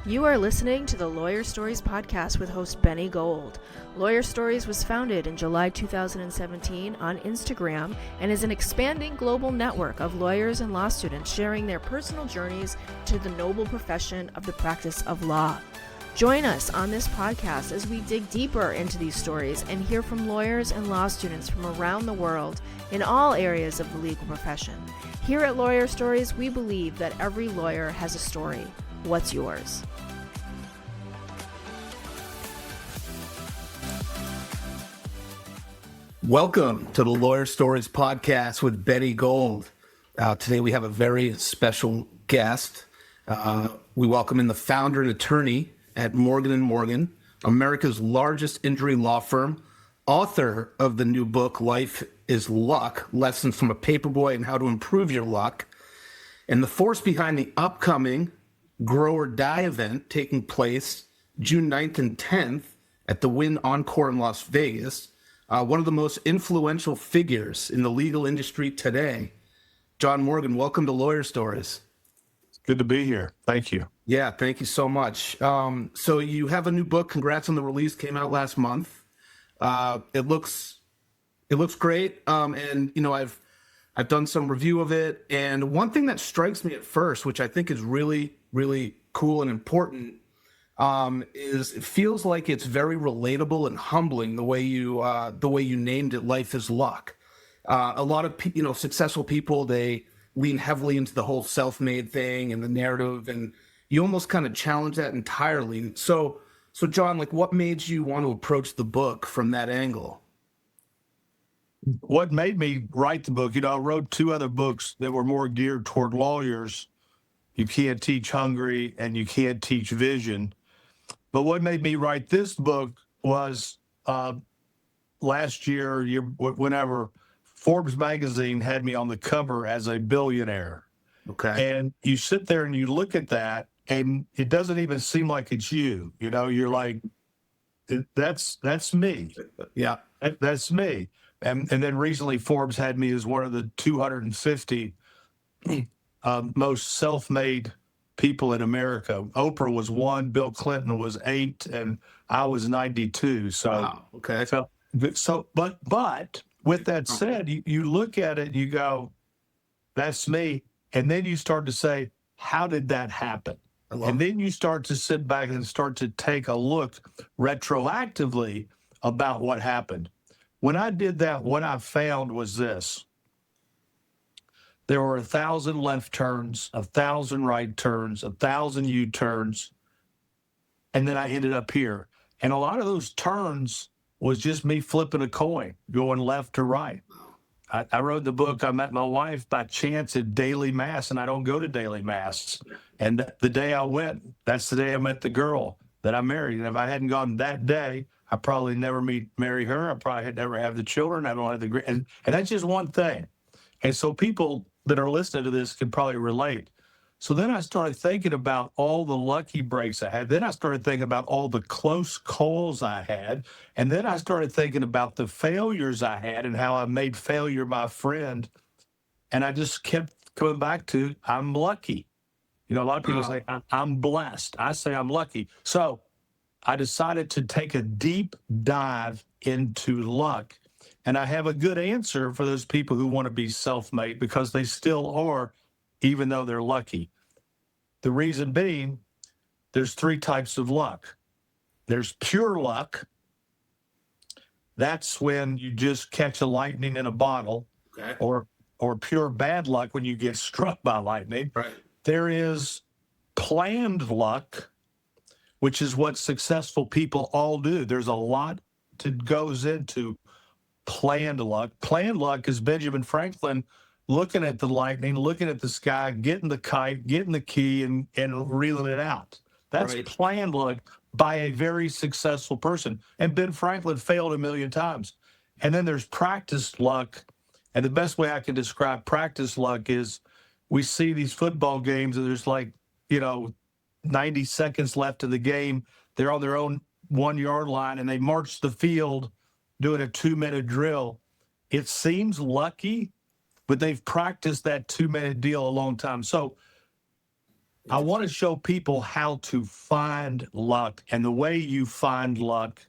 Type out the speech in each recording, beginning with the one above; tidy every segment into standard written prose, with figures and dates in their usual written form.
You are listening to the Lawyer Stories podcast with host Benny Gold. Lawyer Stories was founded in July 2017 on Instagram and is an expanding global network of lawyers and law students sharing their personal journeys to the noble profession of the practice of law. Join us on this podcast as we dig deeper into these stories and hear from lawyers and law students from around the world in all areas of the legal profession. Here at Lawyer Stories, we believe that every lawyer has a story. What's yours? Welcome to the Lawyer Stories podcast with Benny Gold. Today we have a very special guest. We welcome in the founder and attorney at Morgan & Morgan, America's largest injury law firm, author of the new book, Life is Luck, Lessons from a Paperboy and How to Improve Your Luck, and the force behind the upcoming Grow or Die event taking place June 9th and 10th at the Wynn Encore in Las Vegas. One of the most influential figures in the legal industry today. John Morgan, welcome to Lawyer Stories. Good to be here. Thank you. Yeah, thank you so much. So you have a new book. Congrats on the release. Came out last month. It looks great. And you know, I've done some review of it. And one thing that strikes me at first, which I think is really, really cool and important, is it feels like it's very relatable and humbling the way you named it. Life is luck. A lot of successful people, they lean heavily into the whole self-made thing and the narrative, and you almost kind of challenge that entirely. So John, like, what made you want to approach the book from that angle? What made me write the book, I wrote two other books that were more geared toward lawyers. You Can't Teach Hungry and You Can't Teach Vision. But what made me write this book was last year, whenever Forbes magazine had me on the cover as a billionaire. Okay. And you sit there and you look at that, and it doesn't even seem like it's you. You're like, that's me. Yeah. That's me. And then recently Forbes had me as one of the 250 most self-made people in America. Oprah was 1, Bill Clinton was 8, and I was 92. So, wow. Okay. But with that said, you look at it, you go, that's me. And then you start to say, how did that happen? And then you start to sit back and start to take a look retroactively about what happened. When I did that, what I found was this. There were 1,000 left turns, 1,000 right turns, 1,000 U-turns, and then I ended up here. And a lot of those turns was just me flipping a coin, going left to right. I wrote the book. I met my wife by chance at daily mass, and I don't go to daily mass. And the day I went, that's the day I met the girl that I married. And if I hadn't gone that day, I probably never marry her. I probably had never have the children. I don't have the and that's just one thing. And so people that are listening to this can probably relate. So then I started thinking about all the lucky breaks I had. Then I started thinking about all the close calls I had. And then I started thinking about the failures I had and how I made failure my friend. And I just kept coming back to, I'm lucky. A lot of people say, I'm blessed. I say I'm lucky. So I decided to take a deep dive into luck. And I have a good answer for those people who want to be self-made, because they still are, even though they're lucky. The reason being, there's 3 types of luck. There's pure luck. That's when you just catch a lightning in a bottle. Okay. Or pure bad luck when you get struck by lightning. Right. There is planned luck, which is what successful people all do. There's a lot that goes into planned luck. Planned luck is Benjamin Franklin looking at the lightning, looking at the sky, getting the kite, getting the key, and reeling it out. That's right. Planned luck by a very successful person. And Ben Franklin failed a million times. And then there's practiced luck. And the best way I can describe practice luck is we see these football games and there's 90 seconds left of the game. They're on their own 1-yard line and they march the field doing a 2-minute drill. It seems lucky, but they've practiced that 2-minute deal a long time. So I want to show people how to find luck, and the way you find luck.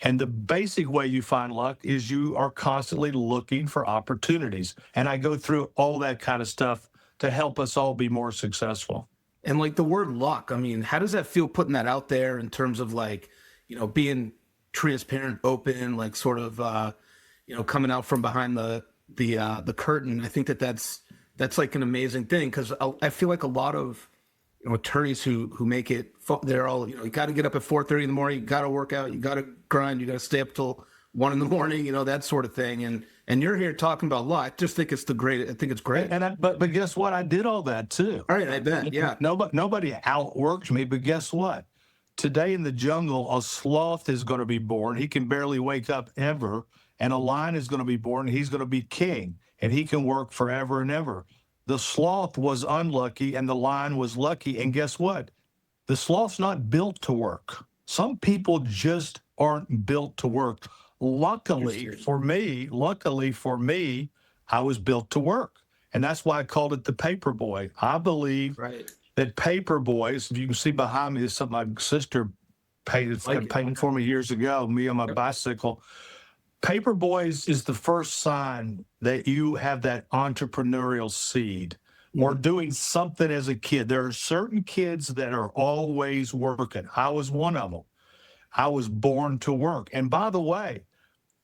And the basic way you find luck is you are constantly looking for opportunities. And I go through all that kind of stuff to help us all be more successful. And like the word luck, I mean, how does that feel putting that out there in terms of like, being transparent, open, like sort of, coming out from behind the curtain? I think that's like an amazing thing, because I feel like a lot of attorneys who make it, they're all, you got to get up at 4:30 in the morning, you got to work out, you got to grind, you got to stay up till 1 in the morning, that sort of thing. And you're here talking about law. I just think it's great. But guess what? I did all that too. All right, I bet. Yeah. Nobody outworked me, but guess what? Today in the jungle, a sloth is going to be born. He can barely wake up ever. And a lion is going to be born. He's going to be king, and he can work forever and ever. The sloth was unlucky and the lion was lucky. And guess what? The sloth's not built to work. Some people just aren't built to work. Luckily for me, I was built to work. And that's why I called it the paper boy. I believe that paper boys, if you can see behind me, is something my sister painted for me years ago, me on my bicycle. Paper boys is the first sign that you have that entrepreneurial seed or doing something as a kid. There are certain kids that are always working. I was one of them. I was born to work. And by the way,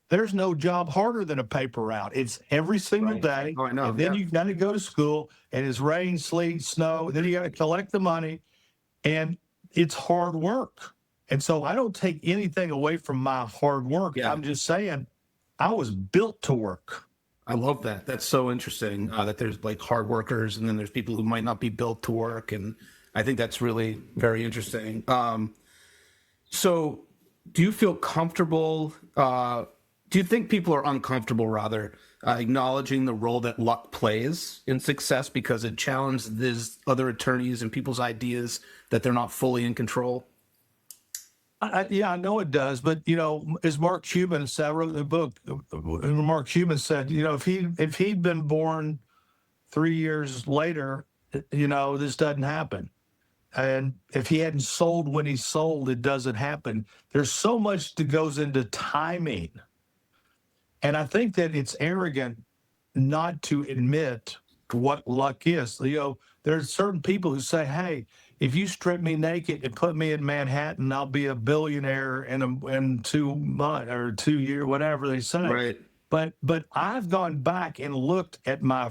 there's no job harder than a paper route. It's every single day. Oh, I know. And then you've got to go to school, and it's rain, sleet, snow. Then you got to collect the money, and it's hard work. And so I don't take anything away from my hard work. Yeah. I'm just saying I was built to work. I love that. That's so interesting, that there's like hard workers and then there's people who might not be built to work. And I think that's really very interesting. So do you feel comfortable? Do you think people are uncomfortable, rather, acknowledging the role that luck plays in success because it challenges these other attorneys and people's ideas that they're not fully in control? Yeah, I know it does. But, as Mark Cuban said, I wrote the book, Mark Cuban said, if he'd been born 3 years later, this doesn't happen. And if he hadn't sold when he sold, it doesn't happen. There's so much that goes into timing. And I think that it's arrogant not to admit what luck is. There's certain people who say, hey, if you strip me naked and put me in Manhattan, I'll be a billionaire in 2 months or 2 years, whatever they say. Right. But I've gone back and looked at my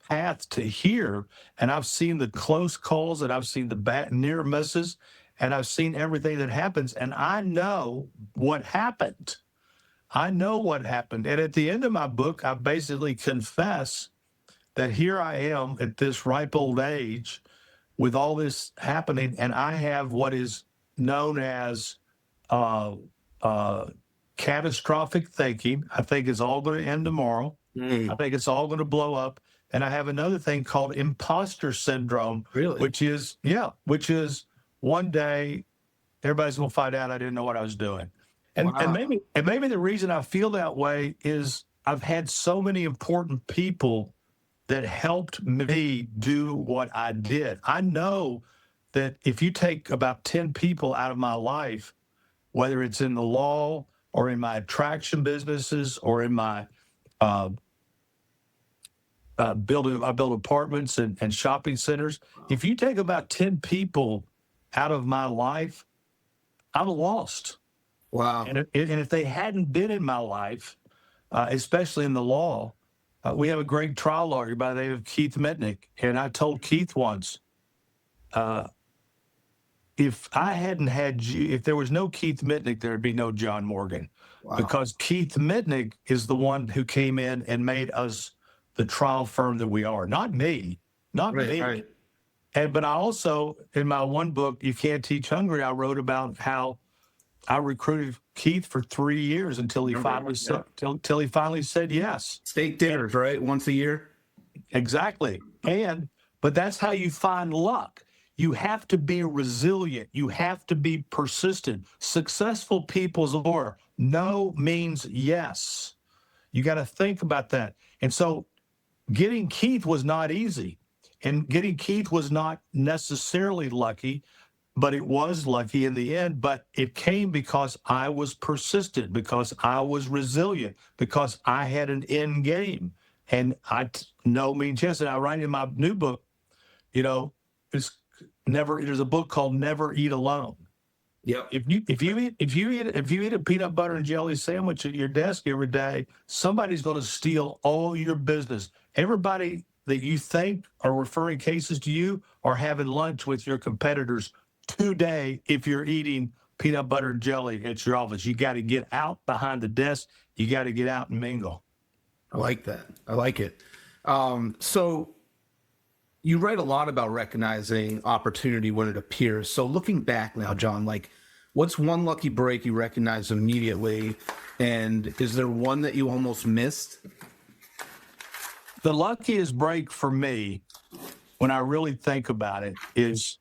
path to here, and I've seen the close calls, and I've seen the near misses, and I've seen everything that happens, and I know what happened. And at the end of my book, I basically confess that here I am at this ripe old age with all this happening, and I have what is known as catastrophic thinking. I think it's all going to end tomorrow. I think it's all going to blow up. And I have another thing called imposter syndrome, Really? which is one day everybody's going to find out I didn't know what I was doing. And, Wow. and maybe the reason I feel that way is I've had so many important people that helped me do what I did. I know that if you take about 10 people out of my life, whether it's in the law or in my attraction businesses or in my I build apartments and shopping centers. If you take about 10 people out of my life, I'm lost. Wow. And if they hadn't been in my life, especially in the law, we have a great trial lawyer by the name of Keith Mitnick. And I told Keith once, if I hadn't had you, if there was no Keith Mitnick, there'd be no John Morgan. Wow. Because Keith Mitnick is the one who came in and made us the trial firm that we are. Not me. Right. But I also, in my one book, You Can't Teach Hungry, I wrote about how I recruited Keith for 3 years until he finally said yes. Steak dinners, right? Once a year. Exactly. But that's how you find luck. You have to be resilient. You have to be persistent. Successful people's or no means yes. You got to think about that. And so getting Keith was not easy. And getting Keith was not necessarily lucky, but it was lucky in the end. But it came because I was persistent, because I was resilient, because I had an end game. And no means yes. And I write in my new book, you know, there's a book called Never Eat Alone. Yep. If you eat a peanut butter and jelly sandwich at your desk every day, somebody's going to steal all your business. Everybody that you think are referring cases to you are having lunch with your competitors today. If you're eating peanut butter and jelly at your office, you got to get out behind the desk. You got to get out and mingle. I like that. I like it. So you write a lot about recognizing opportunity when it appears. So looking back now, John, like what's one lucky break you recognize immediately? And is there one that you almost missed? The luckiest break for me, when I really think about it, is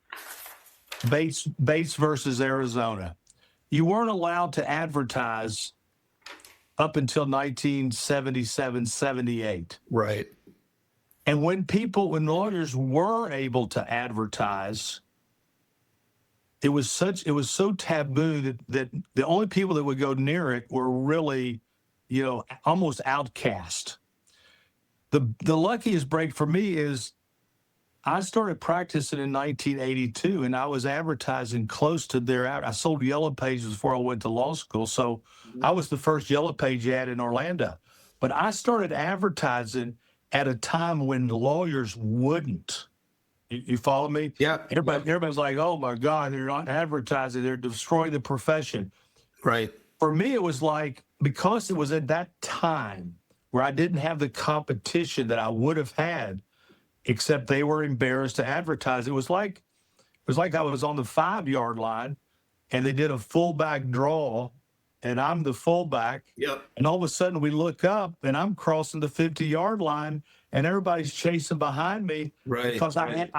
Bates versus Arizona. You weren't allowed to advertise up until 1977, 78. Right. And when lawyers were able to advertise, it was so taboo that the only people that would go near it were really, almost outcast. The luckiest break for me is I started practicing in 1982, and I was advertising close to I sold Yellow Pages before I went to law school, so I was the first Yellow Page ad in Orlando. But I started advertising at a time when lawyers wouldn't. You follow me? Yeah. Everybody's like, oh my God, they're not advertising, they're destroying the profession. Right. For me, it was like, because it was at that time where I didn't have the competition that I would have had, except they were embarrassed to advertise. It was like I was on the 5-yard line and they did a fullback draw and I'm the fullback. Yep. And all of a sudden we look up and I'm crossing the 50-yard line and everybody's chasing behind me. Right. Because I had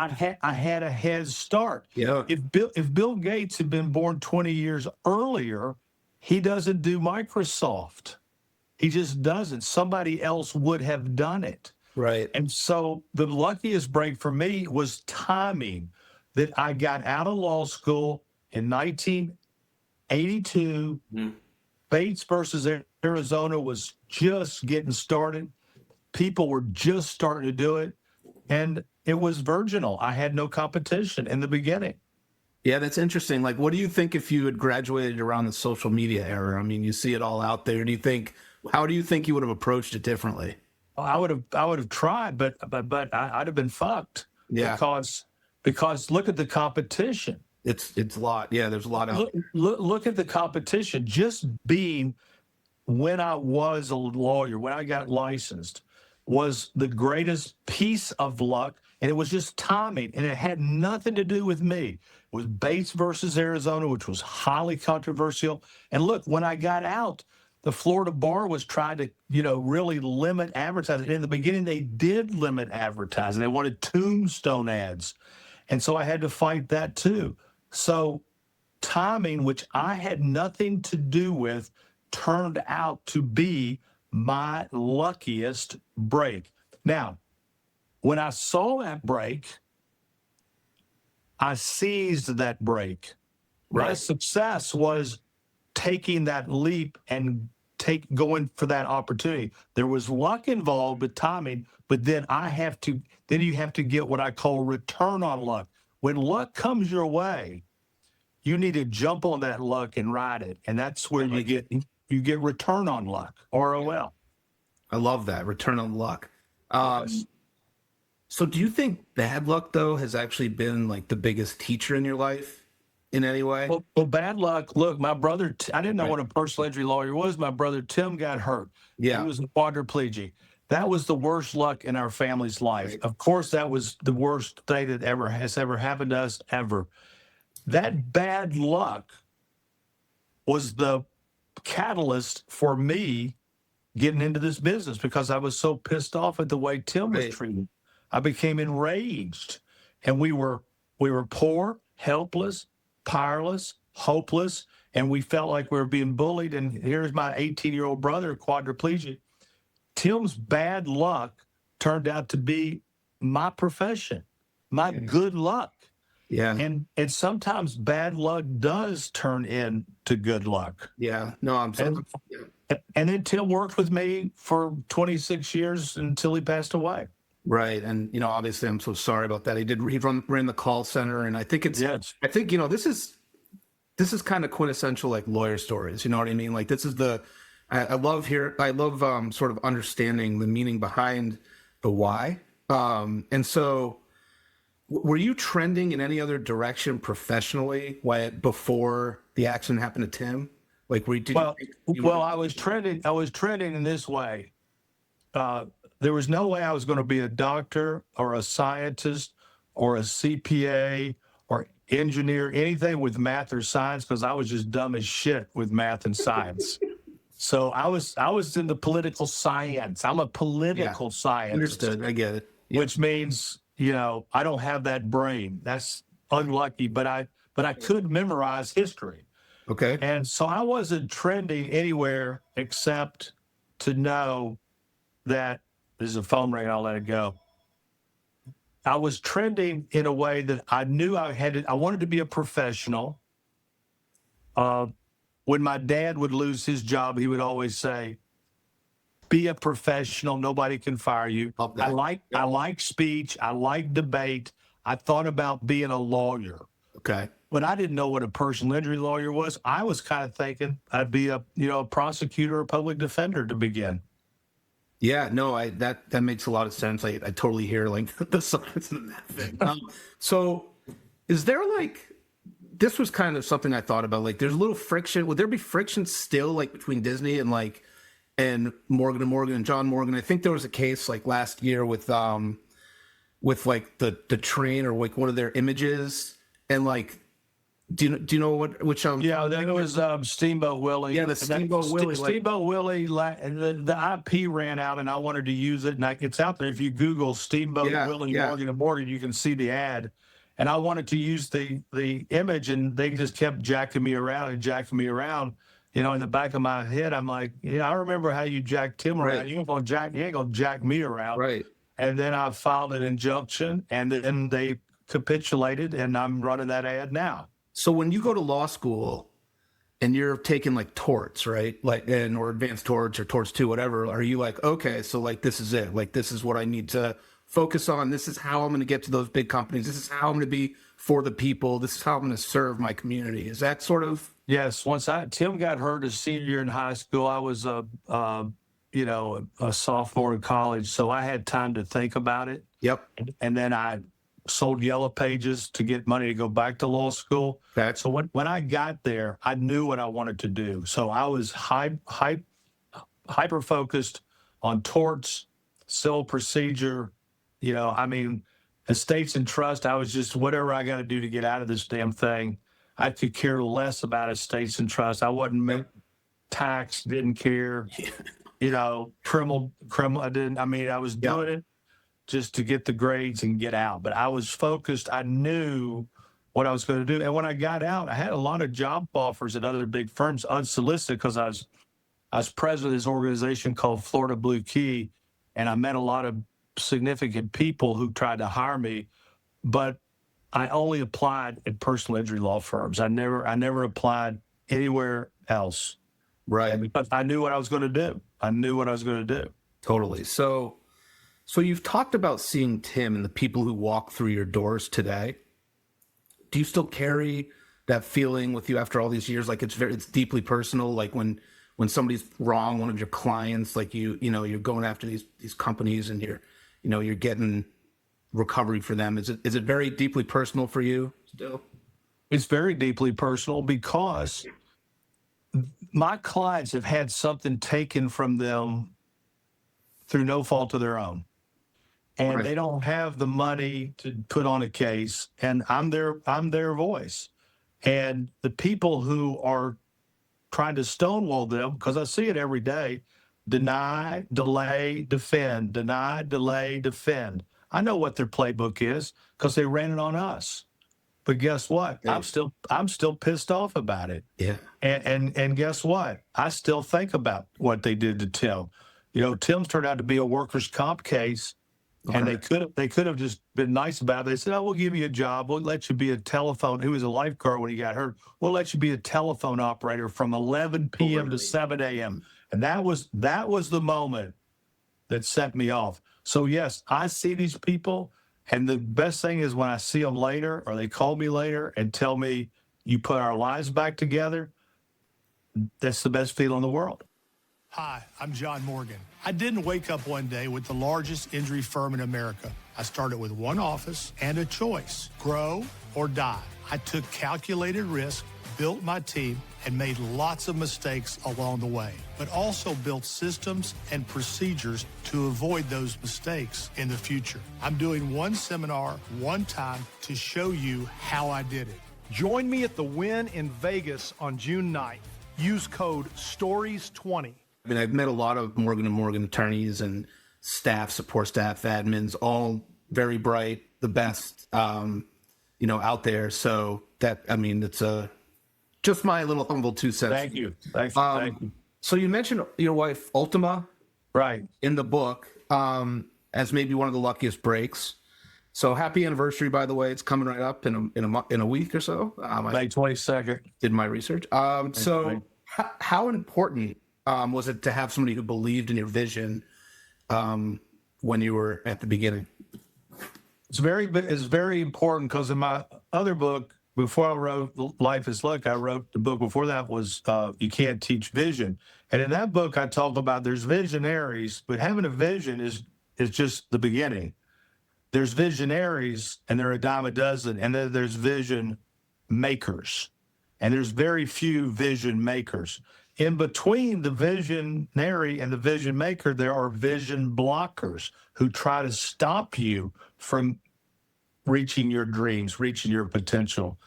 a head start. Yeah. If Bill Gates had been born 20 years earlier, he doesn't do Microsoft. He just doesn't. Somebody else would have done it. Right. And so the luckiest break for me was timing, that I got out of law school in 1982. Bates versus Arizona was just getting started. People were just starting to do it. And it was virginal. I had no competition in the beginning. Yeah, that's interesting. Like, what do you think if you had graduated around the social media era? I mean, you see it all out there. How do you think you would have approached it differently? I would have tried, but I'd have been fucked. Yeah. Because look at the competition. It's a lot. Yeah, there's a lot of Look at the competition. Just being, when I was a lawyer, when I got licensed, was the greatest piece of luck, and it was just timing, and it had nothing to do with me. It was Bates versus Arizona, which was highly controversial. And look, when I got out, the Florida bar was trying to, really limit advertising. In the beginning, they did limit advertising. They wanted tombstone ads. And so I had to fight that too. So timing, which I had nothing to do with, turned out to be my luckiest break. Now, when I saw that break, I seized that break. Right. My success was taking that leap and going for that opportunity. There was luck involved with timing, but then you have to get what I call return on luck. When luck comes your way, you need to jump on that luck and ride it. And that's where you get return on luck, ROL. I love that, return on luck. So do you think bad luck, though, has actually been like the biggest teacher in your life in any way? Well, bad luck. Look, my brother, I didn't know what a personal injury lawyer was. My brother, Tim, got hurt. Yeah. He was quadriplegic. That was the worst luck in our family's life. Right. Of course, that was the worst thing that has ever happened to us, ever. That bad luck was the catalyst for me getting into this business because I was so pissed off at the way Tim was treated. I became enraged, and we were poor, helpless, powerless, hopeless, and we felt like we were being bullied. And here's my 18-year-old brother, quadriplegic. Tim's bad luck turned out to be my profession. my good luck. Yeah. And sometimes bad luck does turn into good luck. Yeah. No, I'm so. And, and then Tim worked with me for 26 years until he passed away. Right. And, obviously I'm so sorry about that. He ran the call center, and I think Yes. this is kind of quintessential, like, lawyer stories. You know what I mean? Like, this is I love sort of understanding the meaning behind the why. And so were you trending in any other direction professionally before the accident happened to Tim? Like, I was trending in this way. There was no way I was going to be a doctor or a scientist or a CPA or engineer, anything with math or science, because I was just dumb as shit with math and science. So I was in the political science. I'm a political scientist. Understood. I get it. Which means, I don't have that brain. That's unlucky, but I could memorize history. Okay. And so I wasn't trending anywhere except to know that there's a phone ring. I'll let it go. I was trending in a way that I knew I wanted to be a professional. When my dad would lose his job, he would always say, be a professional. Nobody can fire you. I like speech. I like debate. I thought about being a lawyer. Okay. But I didn't know what a personal injury lawyer was. I was kind of thinking I'd be a prosecutor or public defender to begin. Yeah, no, that makes a lot of sense. I totally hear, like, the science in that thing. So is there, like, this was kind of something I thought about, like, there's a little friction. Would there be friction still, like, between Disney and Morgan & Morgan and John Morgan? I think there was a case, like, last year with like the train, or like one of their images, and, like, do you know which Yeah, that was Steamboat Willie. Yeah, the Steamboat Willie. Steamboat Willie, the IP ran out, and I wanted to use it, and it's out there. If you Google Steamboat Willie Morgan & Morgan, you can see the ad. And I wanted to use the image, and they just kept jacking me around. In the back of my head, I'm like, I remember how you jacked Tim around. Right. You ain't gonna jack me around. Right. And then I filed an injunction, and then they capitulated, and I'm running that ad now. So when you go to law school and you're taking, like, torts, right? Like, or advanced torts or torts 2, whatever, are you like, okay, so, like, this is it. Like, this is what I need to focus on. This is how I'm going to get to those big companies. This is how I'm going to be for the people. This is how I'm going to serve my community. Is that sort of? Yes. Once Tim got hurt as senior in high school, I was a sophomore in college, so I had time to think about it. Yep. And then I sold Yellow Pages to get money to go back to law school. Okay. So when I got there, I knew what I wanted to do. So I was hyper focused on torts, civil procedure, estates and trust. I was just whatever I got to do to get out of this damn thing. I could care less about estates and trust. I wasn't tax, didn't care. Criminal. I was doing it just to get the grades and get out. But I was focused. I knew what I was going to do. And when I got out, I had a lot of job offers at other big firms, unsolicited, because I was president of this organization called Florida Blue Key, and I met a lot of significant people who tried to hire me, but I only applied at personal injury law firms. I never applied anywhere else. Right. Because I knew what I was going to do. Totally. So you've talked about seeing Tim and the people who walk through your doors today. Do you still carry that feeling with you after all these years? Like, it's deeply personal. Like when somebody's wrong, one of your clients, like you're going after these companies, and you're getting recovery for them. Is it very deeply personal for you still? It's very deeply personal because my clients have had something taken from them through no fault of their own. And Right. They don't have the money to put on a case, and I'm their voice. And the people who are trying to stonewall them, because I see it every day, deny, delay, defend, deny, delay, defend. I know what their playbook is because they ran it on us. But guess what? Yeah. I'm still pissed off about it. Yeah. And guess what? I still think about what they did to Tim. Tim's turned out to be a workers' comp case And Okay. they could have just been nice about it. They said, "Oh, we'll give you a job. We'll let you be a telephone." He was a lifeguard when he got hurt. "We'll let you be a telephone operator from 11 p.m. to Really? 7 a.m." And that was the moment that set me off. So yes, I see these people, and the best thing is when I see them later, or they call me later and tell me, "You put our lives back together." That's the best feeling in the world. Hi, I'm John Morgan. I didn't wake up one day with the largest injury firm in America. I started with one office and a choice: grow or die. I took calculated risk, built my team, and made lots of mistakes along the way, but also built systems and procedures to avoid those mistakes in the future. I'm doing one seminar, one time, to show you how I did it. Join me at the Win in Vegas on June 9th. Use code STORIES20. I mean, I've met a lot of Morgan & Morgan attorneys and staff, support staff, admins, all very bright, the best, out there. So that, I mean, it's just my little humble 2 cents. Thank you. Thank you. So you mentioned your wife, Ultima, Right. in the book, as maybe one of the luckiest breaks. So happy anniversary, by the way. It's coming right up in a week or so. I May 22nd. did my research. So how important was it to have somebody who believed in your vision when you were at the beginning? It's very important because in my other book, before I wrote Life is Luck, I wrote the book before that was You Can't Teach Vision. And in that book, I talk about there's visionaries, but having a vision is just the beginning. There's visionaries, and they're a dime a dozen, and then there's vision makers. And there's very few vision makers. In between the visionary and the vision maker, there are vision blockers who try to stop you from reaching your dreams, reaching your potential.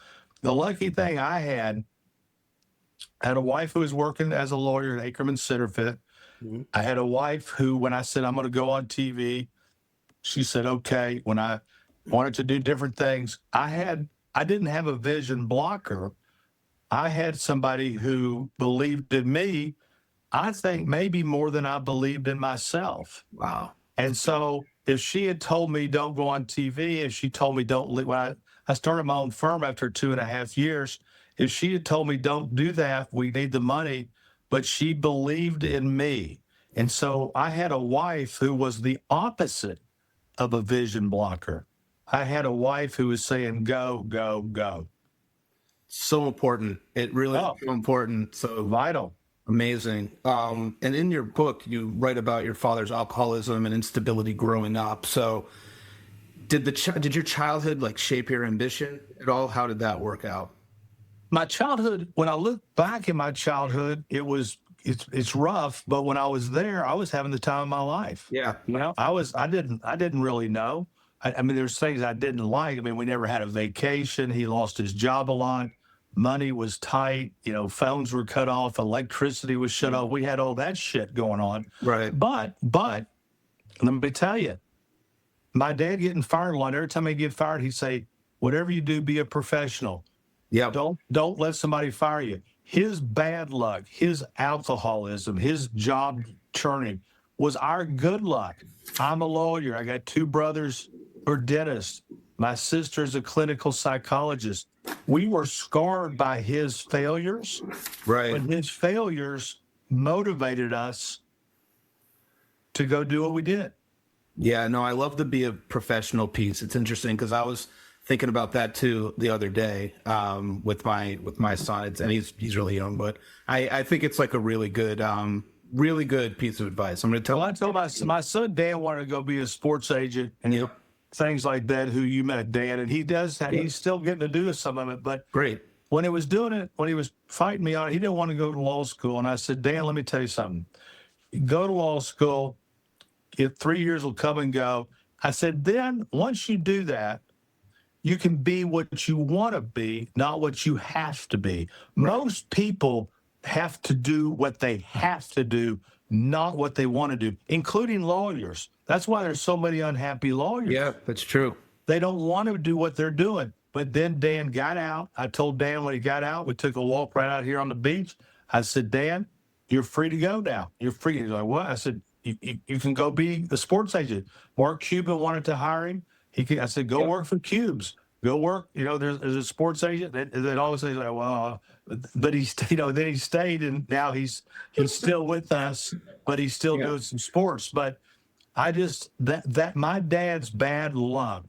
The lucky thing I had a wife who was working as a lawyer at Ackerman Centerfit. Mm-hmm. I had a wife who, when I said, "I'm going to go on TV," she said, "Okay." When I wanted to do different things, I didn't have a vision blocker. I had somebody who believed in me, I think maybe more than I believed in myself. Wow. And so if she had told me don't go on TV, if she told me don't, when I started my own firm after 2.5 years, if she had told me don't do that, we need the money, but she believed in me. And so I had a wife who was the opposite of a vision blocker. I had a wife who was saying, go, go, go. So important. It really is so important. So Vital. Amazing. And in your book, you write about your father's alcoholism and instability growing up. So did your childhood like shape your ambition at all? How did that work out? My childhood, when I look back in my childhood, it's rough, but when I was there, I was having the time of my life. Yeah. You know, I didn't really know. I mean, there's things I didn't like. I mean, we never had a vacation. He lost his job a lot. Money was tight. You know, phones were cut off. Electricity was shut off. We had all that shit going on. Right. But let me tell you, my dad getting fired a lot. Every time he'd get fired, he'd say, "Whatever you do, be a professional. Yeah. Don't let somebody fire you." His bad luck, his alcoholism, his job churning was our good luck. I'm a lawyer. I got 2 brothers who are dentists. My sister's a clinical psychologist. We were scarred by his failures, Right. but his failures motivated us to go do what we did. Yeah, no, I love the be a professional piece. It's interesting because I was thinking about that too the other day with my son. And he's really young, but I think it's like a really good piece of advice. I'm going to tell. Well, I told my son Dan wanted to go be a sports agent and things like that. Who you met, Dan, and he does. He's still getting to do some of it, but Great. When he was fighting me on it, he didn't want to go to law school. And I said, "Dan, let me tell you something. Go to law school. 3 years will come and go." I said, "Then once you do that, you can be what you want to be, not what you have to be." Right. Most people have to do what they have to do, not what they want to do, including lawyers. That's why there's so many unhappy lawyers. Yeah, that's true. They don't want to do what they're doing. But then Dan got out. I told Dan when he got out, we took a walk right out here on the beach. I said, "Dan, you're free to go now. You're free." He's like, "What?" I said, you can go be the sports agent. Mark Cuban wanted to hire him. I said, go work for Cubes. Go work. There's a sports agent that always says, like, well, but then he stayed, and now he's still with us, but he's still doing some sports. But I just that my dad's bad luck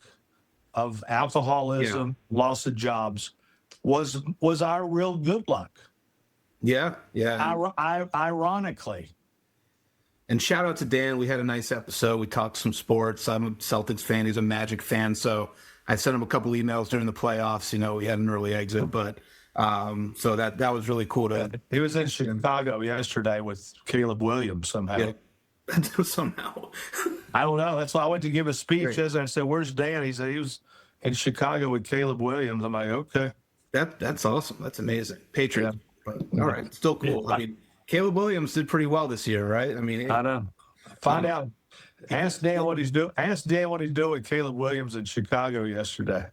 of alcoholism, loss of jobs, was our real good luck. Yeah. Ironically. And shout out to Dan. We had a nice episode. We talked some sports. I'm a Celtics fan. He's a Magic fan. So I sent him a couple emails during the playoffs. We had an early exit, but so that was really cool He was in Chicago yesterday with Caleb Williams somehow. Yeah. Somehow. I don't know. That's why I went to give a speech. As I said, "Where's Dan?" He said he was in Chicago with Caleb Williams. I'm like, okay. That's awesome. That's amazing. Patriot. Yeah. But, all right. Still cool. I mean, Caleb Williams did pretty well this year, right? I mean, I know. Find out. Ask Dan what he's doing. Ask Dan what he's doing with Caleb Williams in Chicago yesterday.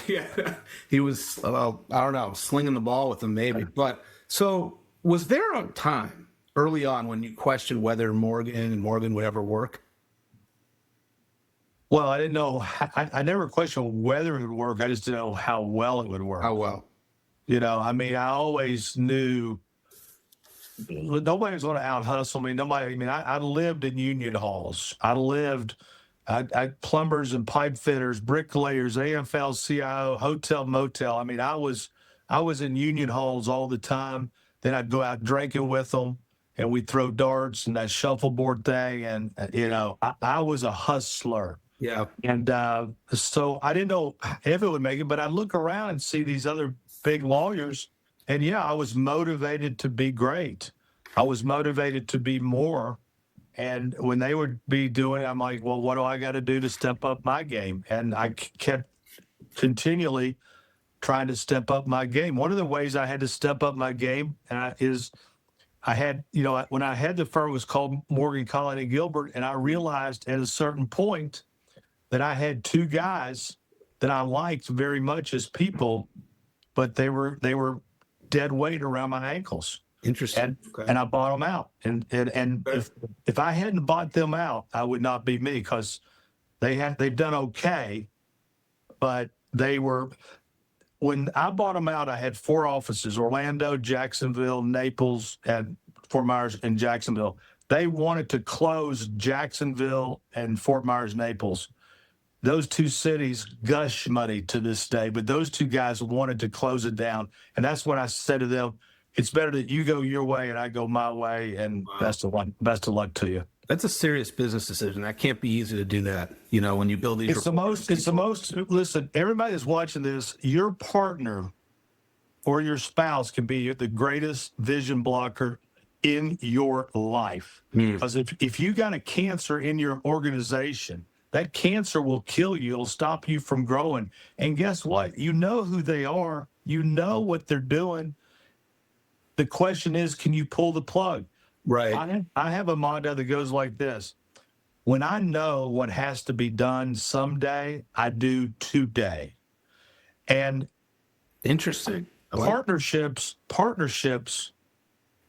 Yeah, he was, I don't know, slinging the ball with him maybe. But so was there a time early on when you questioned whether Morgan would ever work? Well, I didn't know. I never questioned whether it would work. I just didn't know how well it would work. How well? I mean, I always knew nobody was going to out hustle me. I lived in union halls. I plumbers and pipe fitters, bricklayers, AFL-CIO, hotel, motel. I mean, I was in union halls all the time. Then I'd go out drinking with them, and we'd throw darts and that shuffleboard thing. And, I was a hustler. Yeah. And so I didn't know if it would make it, but I'd look around and see these other big lawyers. And, I was motivated to be great. I was motivated to be more. And when they would be doing it, I'm like, well, what do I got to do to step up my game? And I kept continually trying to step up my game. One of the ways I had to step up my game is I had, when I had the firm, it was called Morgan, Collin and Gilbert. And I realized at a certain point that I had two guys that I liked very much as people, but they were dead weight around my ankles. Interesting. And I bought them out. And if I hadn't bought them out, I would not be me, because they've done okay, but when I bought them out, I had 4 offices: Orlando, Jacksonville, Naples, and Fort Myers and Jacksonville. They wanted to close Jacksonville and Fort Myers, Naples. Those 2 cities gush money to this day, but those 2 guys wanted to close it down. And that's when I said to them, it's better that you go your way and I go my way, and best of luck to you. That's a serious business decision. That can't be easy to do that, when you build these. It's the most, listen, everybody that's watching this, your partner or your spouse can be the greatest vision blocker in your life. Because if you got a cancer in your organization, that cancer will kill you. It'll stop you from growing. And guess what? You know who they are. You know what they're doing. The question is, can you pull the plug? Right. I have a motto that goes like this: when I know what has to be done someday, I do today. And interesting. Partnerships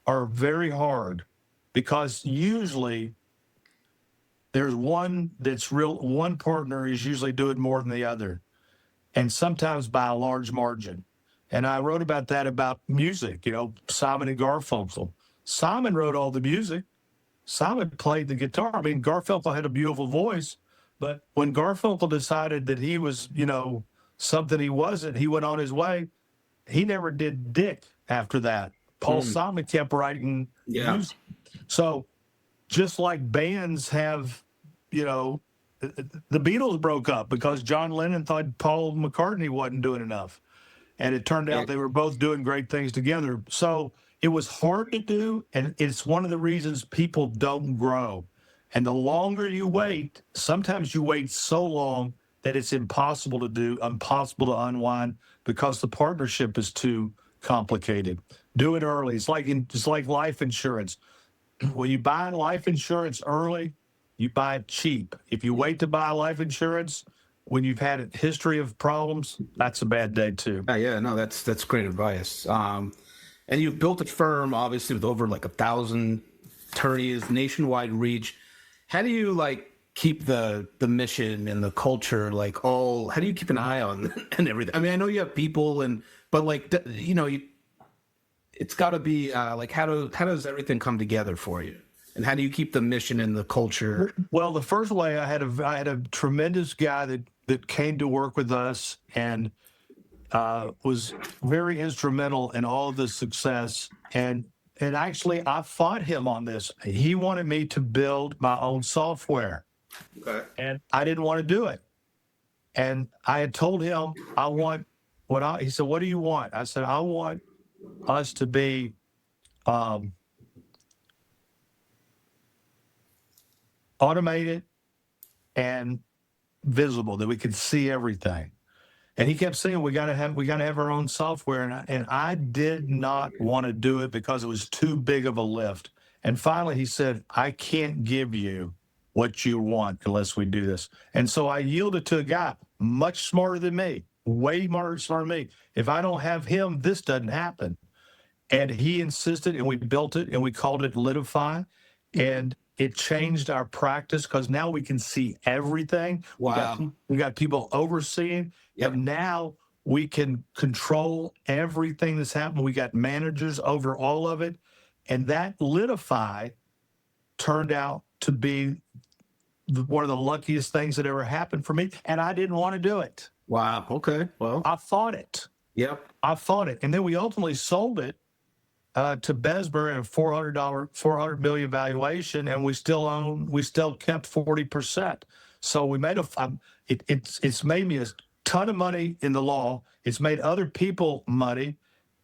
are very hard, because usually there's one partner is usually doing more than the other, and sometimes by a large margin. And I wrote about that about music, Simon and Garfunkel. Simon wrote all the music. Simon played the guitar. I mean, Garfunkel had a beautiful voice, but when Garfunkel decided that he was, something he wasn't, he went on his way. He never did dick after that. Paul Simon kept writing music. So just like bands have, the Beatles broke up because John Lennon thought Paul McCartney wasn't doing enough. And it turned out they were both doing great things together. So it was hard to do, and it's one of the reasons people don't grow. And the longer you wait, sometimes you wait so long that it's impossible to do, impossible to unwind, because the partnership is too complicated. Do it early. It's like life insurance. When you buy life insurance early, you buy it cheap. If you wait to buy life insurance when you've had a history of problems, that's a bad day too. Yeah, no, that's great advice. And you've built a firm, obviously, with over 1,000 attorneys, nationwide reach. How do you like keep the mission and the culture like all? How do you keep an eye on and everything? I mean, I know you have people but like it's got to be like how does everything come together for you? And how do you keep the mission and the culture? Well, the first way I had a tremendous guy that came to work with us and was very instrumental in all of the success. And actually, I fought him on this. He wanted me to build my own software, Okay. and I didn't want to do it. And I had told him I want he said, "What do you want?" I said, "I want us to be automated and visible, that we could see everything." And he kept saying, we gotta have our own software. And I did not want to do it because it was too big of a lift. And finally he said, I can't give you what you want unless we do this. And so I yielded to a guy much smarter than me, way more smarter than me. If I don't have him, this doesn't happen. And he insisted, and we built it, and we called it Litify. And it changed our practice because now we can see everything. Wow. We got people overseeing. Yep. And now we can control everything that's happening. We got managers over all of it. And that Litify turned out to be one of the luckiest things that ever happened for me. And I didn't want to do it. Wow. Okay. Well. I fought it. Yep. I fought it. And then we ultimately sold it to Besmer at a $400 million valuation, and we still kept 40%. So we made it's made me a ton of money in the law. It's made other people money.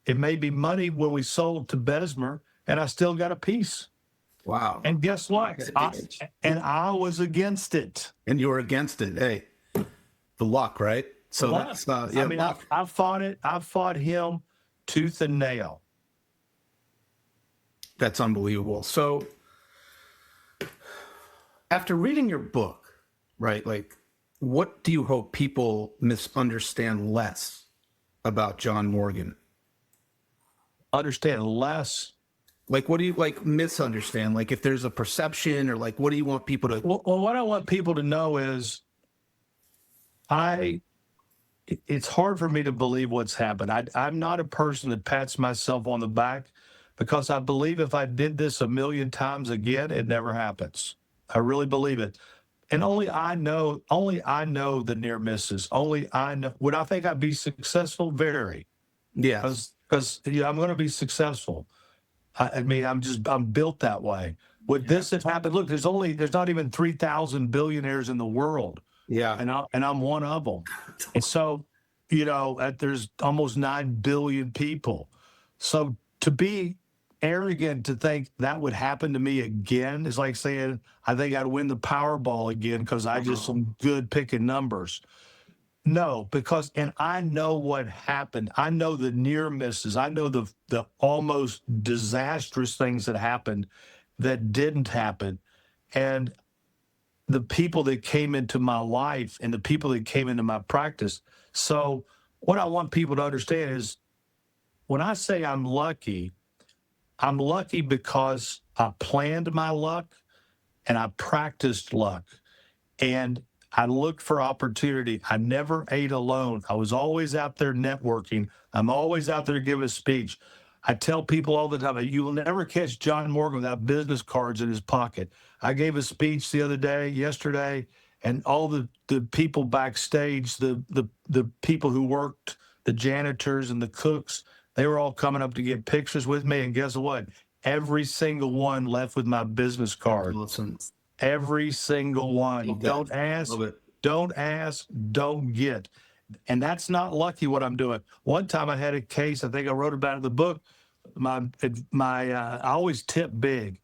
It made me money when we sold to Besmer, and I still got a piece. Wow. And guess what? I was against it. And you were against it. Hey, the luck, right? So Luck. that's I mean, I fought it. I fought him tooth and nail. That's unbelievable. So after reading your book, right, like what do you hope people misunderstand less about John Morgan? Understand less. Like, what do you like misunderstand? Like if there's a perception or like, what do you want people to? Well, what I want people to know is it's hard for me to believe what's happened. I'm not a person that pats myself on the back because I believe if I did this a million times again, it never happens. I really believe it. And only I know the near misses. Only I know. Would I think I'd be successful? Very. Yeah. Because I'm going to be successful. I mean, I'm built that way. Would this have happened? Look, there's not even 3,000 billionaires in the world. Yeah. And I'm one of them. And so, there's almost 9 billion people. So to be arrogant to think that would happen to me again is like saying, I think I'd win the Powerball again because I just am good picking numbers. No, and I know what happened. I know the near misses. I know the almost disastrous things that happened that didn't happen. And the people that came into my life and the people that came into my practice. So what I want people to understand is when I say I'm lucky because I planned my luck and I practiced luck and I looked for opportunity. I never ate alone. I was always out there networking. I'm always out there giving a speech. I tell people all the time, you will never catch John Morgan without business cards in his pocket. I gave a speech yesterday, and all the people backstage, the people who worked, the janitors and the cooks, they were all coming up to get pictures with me. And guess what? Every single one left with my business card. Listen. Every single one. Don't ask, don't get. And that's not lucky what I'm doing. One time I had a case, I think I wrote about it in the book. I always tip big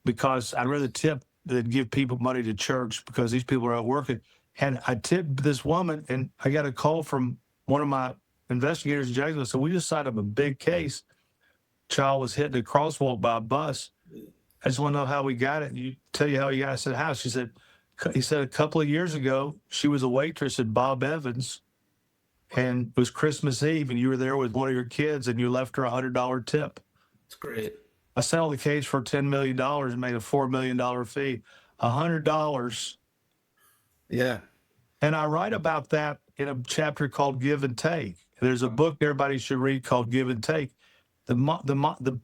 because I'd rather tip than give people money to church because these people are out working. And I tipped this woman, and I got a call from one of my investigators in Jacksonville. So we just signed up a big case. Child was hit in a crosswalk by a bus. I just want to know how we got it. You tell you how you got it. I said, how? He said a couple of years ago, she was a waitress at Bob Evans, and it was Christmas Eve, and you were there with one of your kids, and you left her $100 tip. That's great. I settled the case for $10 million and made a $4 million fee. $100. Yeah. And I write about that in a chapter called Give and Take. There's a book everybody should read called Give and Take. The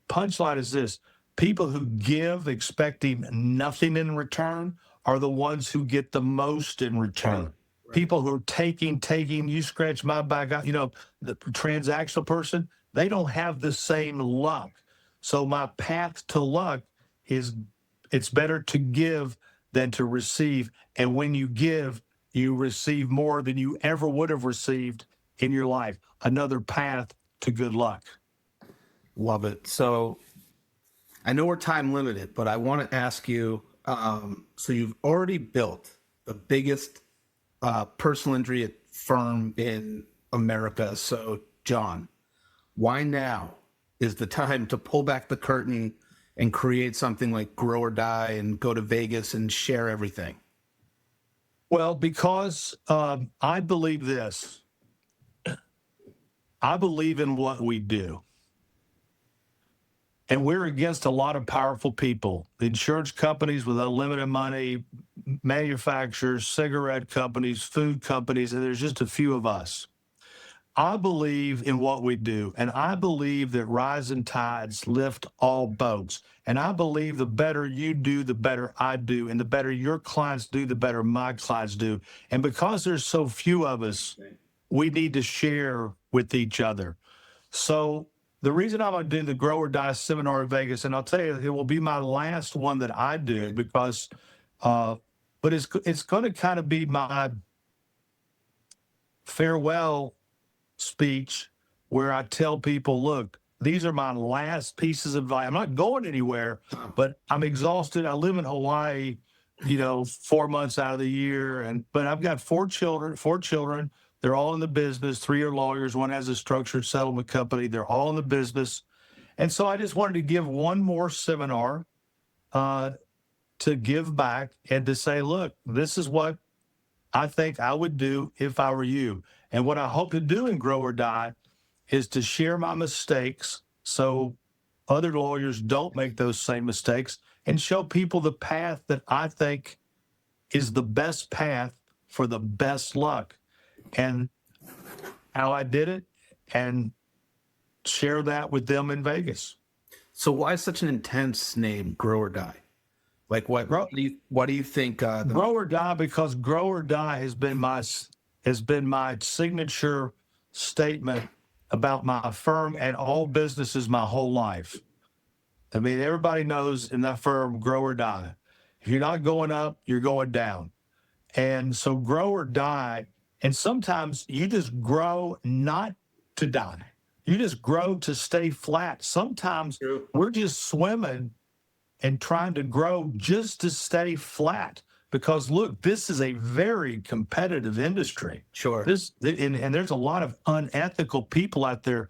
punchline is this: people who give expecting nothing in return are the ones who get the most in return. Right. People who are taking, you scratch my back, the transactional person, they don't have the same luck. So my path to luck is it's better to give than to receive. And when you give, you receive more than you ever would have received in your life. Another path to good luck. Love it. So I know we're time limited, but I want to ask you, so you've already built the biggest personal injury firm in America. So John, why now is the time to pull back the curtain and create something like Grow or Die and go to Vegas and share everything? Well, because I believe this. I believe in what we do. And we're against a lot of powerful people, insurance companies with unlimited money, manufacturers, cigarette companies, food companies, and there's just a few of us. I believe in what we do, and I believe that rising tides lift all boats. And I believe the better you do, the better I do, and the better your clients do, the better my clients do. And because there's so few of us, we need to share with each other. So the reason I'm going to do the Grow or Die seminar in Vegas, and I'll tell you, it will be my last one that I do because, but it's going to kind of be my farewell speech where I tell people, look, these are my last pieces of advice. I'm not going anywhere, but I'm exhausted. I live in Hawaii, 4 months out of the year, but I've got four children. They're all in the business. 3 are lawyers. One has a structured settlement company. They're all in the business. And so I just wanted to give one more seminar to give back and to say, look, this is what I think I would do if I were you. And what I hope to do in Grow or Die is to share my mistakes so other lawyers don't make those same mistakes and show people the path that I think is the best path for the best luck and how I did it and share that with them in Vegas. So why such an intense name, Grow or Die? Like what do you think? Grow or Die, because Grow or Die has been my signature statement about my firm and all businesses my whole life. I mean, everybody knows in that firm, Grow or Die. If you're not going up, you're going down. And so Grow or Die, and sometimes you just grow not to die. You just grow to stay flat. Sometimes we're just swimming and trying to grow just to stay flat. Because look, this is a very competitive industry. Sure. And there's a lot of unethical people out there,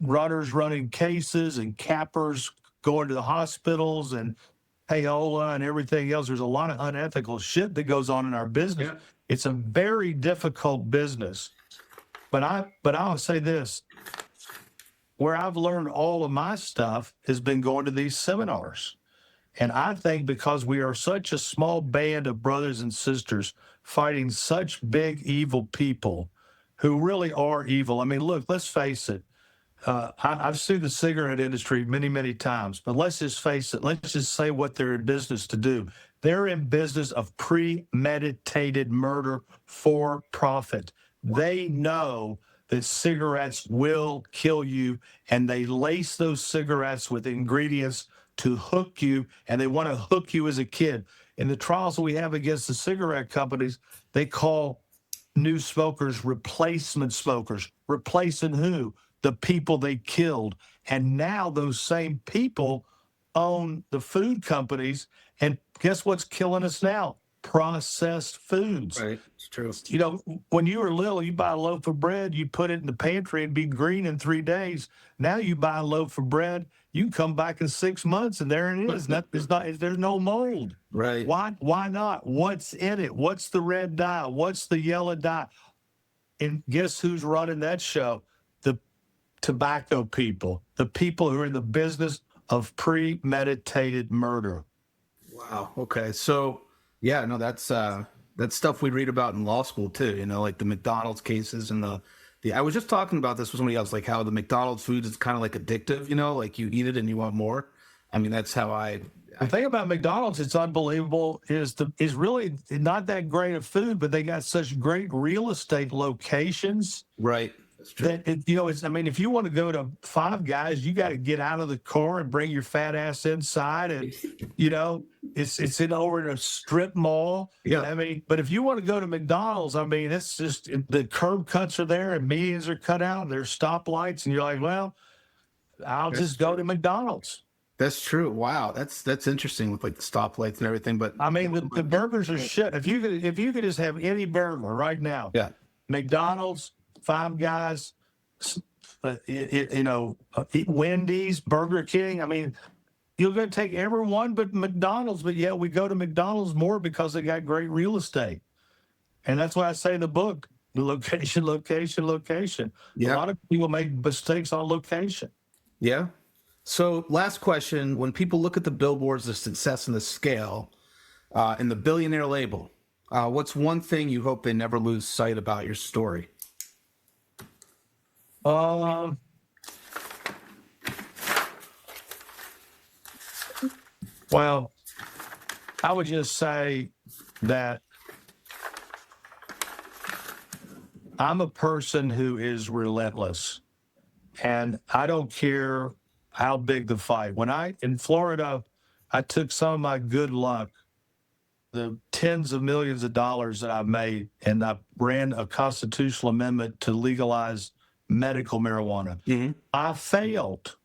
runners running cases and cappers going to the hospitals and payola and everything else. There's a lot of unethical shit that goes on in our business. Yeah. It's a very difficult business. But I'll say this, where I've learned all of my stuff has been going to these seminars. And I think because we are such a small band of brothers and sisters fighting such big evil people who really are evil. I mean, look, let's face it. I've sued the cigarette industry many, many times, but let's just face it. Let's just say what they're in business to do. They're in business of premeditated murder for profit. They know that cigarettes will kill you, and they lace those cigarettes with ingredients to hook you, and they want to hook you as a kid. In the trials we have against the cigarette companies, they call new smokers replacement smokers. Replacing who? The people they killed. And now those same people own the food companies. And guess what's killing us now? Processed foods. Right, it's true. When you were little, you buy a loaf of bread, you put it in the pantry and be green in 3 days. Now you buy a loaf of bread, you can come back in 6 months and there it is. There's no mold. Right. Why not? What's in it? What's the red dye? What's the yellow dye? And guess who's running that show? The tobacco people, the people who are in the business of premeditated murder. Wow. Okay. So yeah, no, that's stuff we read about in law school too. You know, like the McDonald's cases and the. I was just talking about this with somebody else, like how the McDonald's food is kind of like addictive. You know, like you eat it and you want more. I mean, that's how The thing about McDonald's, it's unbelievable, is really not that great of food, but they got such great real estate locations right. That's true. that it's. I mean, if you want to go to Five Guys, you got to get out of the car and bring your fat ass inside, and it's over in a strip mall. Yeah. I mean, but if you want to go to McDonald's, I mean, it's just the curb cuts are there and medians are cut out, and there's stoplights, and you're like, well, I'll just go to McDonald's. That's true. Wow, that's interesting with like the stoplights and everything. But I mean, the burgers are shit. If you could just have any burger right now, yeah, McDonald's, Five Guys, Wendy's, Burger King. I mean, you're going to take every one but McDonald's. But yeah, we go to McDonald's more because they got great real estate, and that's why I say in the book, the location, location, location. Yeah. A lot of people make mistakes on location. yeah. So last question: when people look at the billboards, the success and the scale, and the billionaire label, what's one thing you hope they never lose sight about your story? Well, I would just say that I'm a person who is relentless, and I don't care how big the fight. In Florida, I took some of my good luck, the tens of millions of dollars that I made, and I ran a constitutional amendment to legalize medical marijuana. Mm-hmm. I failed,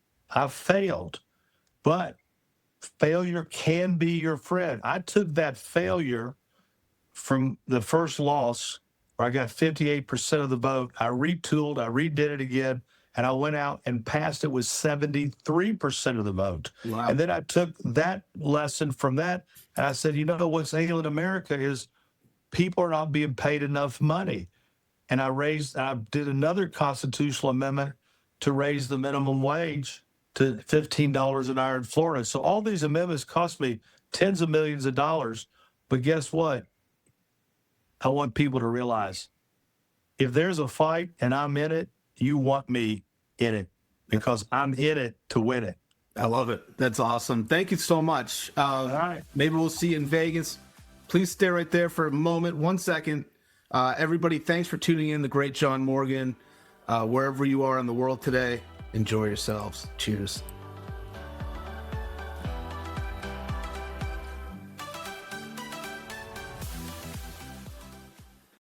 but failure can be your friend. I took that failure from the first loss where I got 58% of the vote. I retooled, I redid it again, and I went out and passed it with 73% of the vote. Wow. And then I took that lesson from that, and I said, what's ailing America is people are not being paid enough money. And I did another constitutional amendment to raise the minimum wage to $15 an hour in Florida. So all these amendments cost me tens of millions of dollars. But guess what? I want people to realize if there's a fight and I'm in it, you want me in it because I'm in it to win it. I love it. That's awesome. Thank you so much. All right. Maybe we'll see you in Vegas. Please stay right there for a moment, 1 second. Everybody, thanks for tuning in. The great John Morgan. Wherever you are in the world today, enjoy yourselves. Cheers.